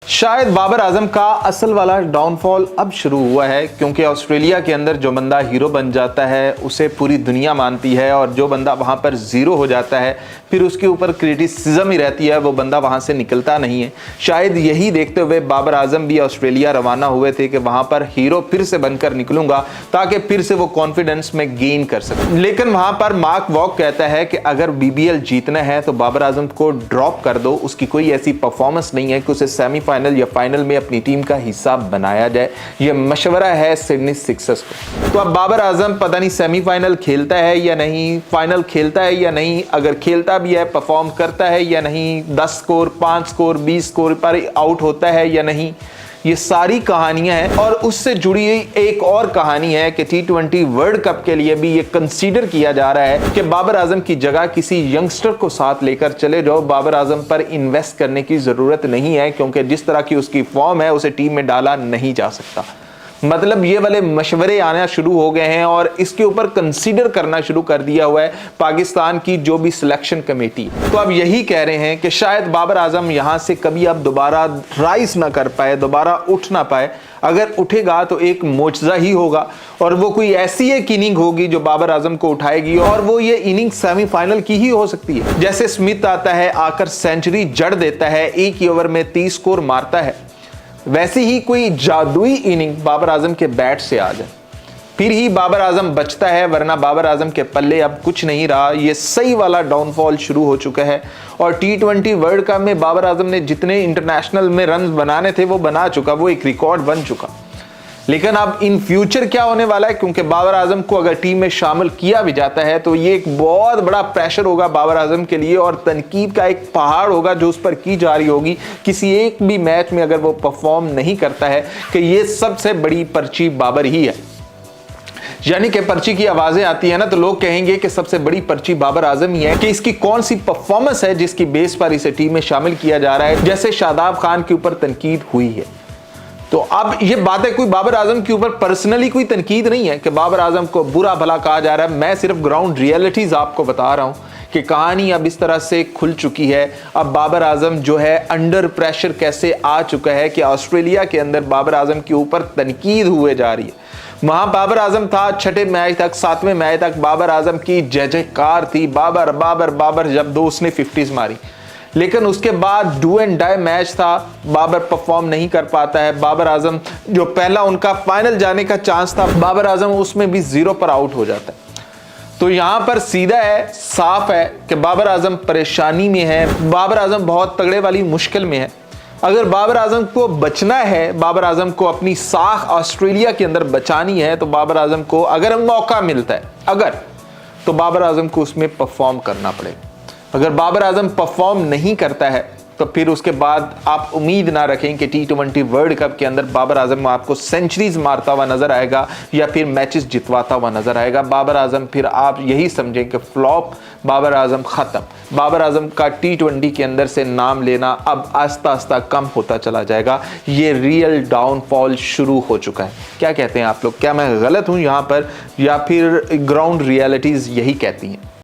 शायद बाबर आजम का असल वाला डाउनफॉल अब शुरू हुआ है, क्योंकि ऑस्ट्रेलिया के अंदर जो बंदा हीरो बन जाता है उसे पूरी दुनिया मानती है, और जो बंदा वहाँ पर ज़ीरो हो जाता है फिर उसके ऊपर क्रिटिसिज्म ही रहती है, वो बंदा वहाँ से निकलता नहीं है। शायद यही देखते हुए बाबर आजम भी ऑस्ट्रेलिया रवाना हुए थे कि वहाँ पर हीरो फिर से बनकर निकलूंगा ताकि फिर से वो कॉन्फिडेंस में गेन कर सके। लेकिन वहाँ पर मार्क वॉग कहता है कि अगर BBL जीतना है तो बाबर आजम को ड्रॉप कर दो, उसकी कोई ऐसी परफॉर्मेंस नहीं है कि उसे सेमीफाइनल या फाइनल में अपनी टीम का हिस्सा बनाया जाए। यह मशवरा है सिडनी सिक्सर्स को। तो अब बाबर आजम पता नहीं सेमीफाइनल खेलता है या नहीं, फाइनल खेलता है या नहीं, अगर खेलता भी है परफॉर्म करता है या नहीं, 10 स्कोर 5 स्कोर 20 स्कोर पर आउट होता है या नहीं, ये सारी कहानियां हैं। और उससे जुड़ी एक और कहानी है कि T20 वर्ल्ड कप के लिए भी ये कंसीडर किया जा रहा है कि बाबर आजम की जगह किसी यंगस्टर को साथ लेकर चले जाओ। बाबर आजम पर इन्वेस्ट करने की जरूरत नहीं है, क्योंकि जिस तरह की उसकी फॉर्म है उसे टीम में डाला नहीं जा सकता। मतलब ये वाले मशवरे आना शुरू हो गए हैं और इसके ऊपर कंसीडर करना शुरू कर दिया हुआ है पाकिस्तान की जो भी सिलेक्शन कमेटी। तो अब यही कह रहे हैं कि शायद बाबर आजम यहां से कभी अब दोबारा राइज ना कर पाए, दोबारा उठ ना पाए। अगर उठेगा तो एक मोजज़ा ही होगा, और वो कोई ऐसी एक इनिंग होगी जो बाबर आजम को उठाएगी, और वो ये इनिंग सेमीफाइनल की ही हो सकती है। जैसे स्मिथ आता है, आकर सेंचुरी जड़ देता है, एक ही ओवर में 30 स्कोर मारता है, वैसी ही कोई जादुई इनिंग बाबर आजम के बैट से आ जाए, फिर ही बाबर आजम बचता है, वरना बाबर आजम के पल्ले अब कुछ नहीं रहा। ये सही वाला डाउनफॉल शुरू हो चुका है। और T20 वर्ल्ड कप में बाबर आजम ने जितने इंटरनेशनल में रन बनाने थे वो बना चुका, वो एक रिकॉर्ड बन चुका। लेकिन अब इन फ्यूचर क्या होने वाला है, क्योंकि बाबर आजम को अगर टीम में शामिल किया भी जाता है तो ये एक बहुत बड़ा प्रेशर होगा बाबर आजम के लिए, और तनकीद का एक पहाड़ होगा जो उस पर की जा रही होगी किसी एक भी मैच में अगर वो परफॉर्म नहीं करता है, कि ये सबसे बड़ी पर्ची बाबर ही है। यानी कि पर्ची की आवाजें आती है ना, तो लोग कहेंगे कि सबसे बड़ी पर्ची बाबर आजम ही है, कि इसकी कौन सी परफॉर्मेंस है जिसकी बेस पर इसे टीम में शामिल किया जा रहा है। जैसे शादाब खान के ऊपर तनकीद हुई है, तो अब ये बात है कोई बाबर आजम के ऊपर पर्सनली कोई तनकीद नहीं है कि बाबर आजम को बुरा भला कहा जा रहा है। मैं सिर्फ ग्राउंड रियलिटीज आपको बता रहा हूं कि कहानी अब इस तरह से खुल चुकी है। अब बाबर आजम जो है अंडर प्रेशर कैसे आ चुका है कि ऑस्ट्रेलिया के अंदर बाबर आजम के ऊपर तनकीद हुए जा रही है। वहां बाबर आजम था, छठे मैच तक 7वें मैच तक बाबर आजम की जय जयकार थी, बाबर बाबर बाबर, जब दो उसने 50s मारी। लेकिन उसके बाद डू एंड डाई मैच था, बाबर परफॉर्म नहीं कर पाता है। बाबर आजम जो पहला उनका फाइनल जाने का चांस था, बाबर आजम उसमें भी 0 पर आउट हो जाता है। तो यहां पर सीधा है, साफ है कि बाबर आजम परेशानी में है, बाबर आजम बहुत तगड़े वाली मुश्किल में है। अगर बाबर आजम को बचना है, बाबर आजम को अपनी साख ऑस्ट्रेलिया के अंदर बचानी है, तो बाबर आजम को अगर मौका मिलता है तो बाबर आजम को उसमें परफॉर्म करना पड़ेगा। अगर बाबर आजम परफॉर्म नहीं करता है तो फिर उसके बाद आप उम्मीद ना रखें कि T20 वर्ल्ड कप के अंदर बाबर आजम आपको सेंचुरीज मारता हुआ नजर आएगा या फिर मैचेस जितवाता हुआ नजर आएगा। बाबर आजम फिर आप यही समझें कि फ्लॉप, बाबर आजम खत्म। बाबर आजम का T20 के अंदर से नाम लेना अब आस्ता आस्ता कम होता चला जाएगा। ये रियल डाउनफॉल शुरू हो चुका है। क्या कहते हैं आप लोग? क्या मैं गलत हूं यहाँ पर, या फिर ग्राउंड रियलिटीज यही कहती हैं?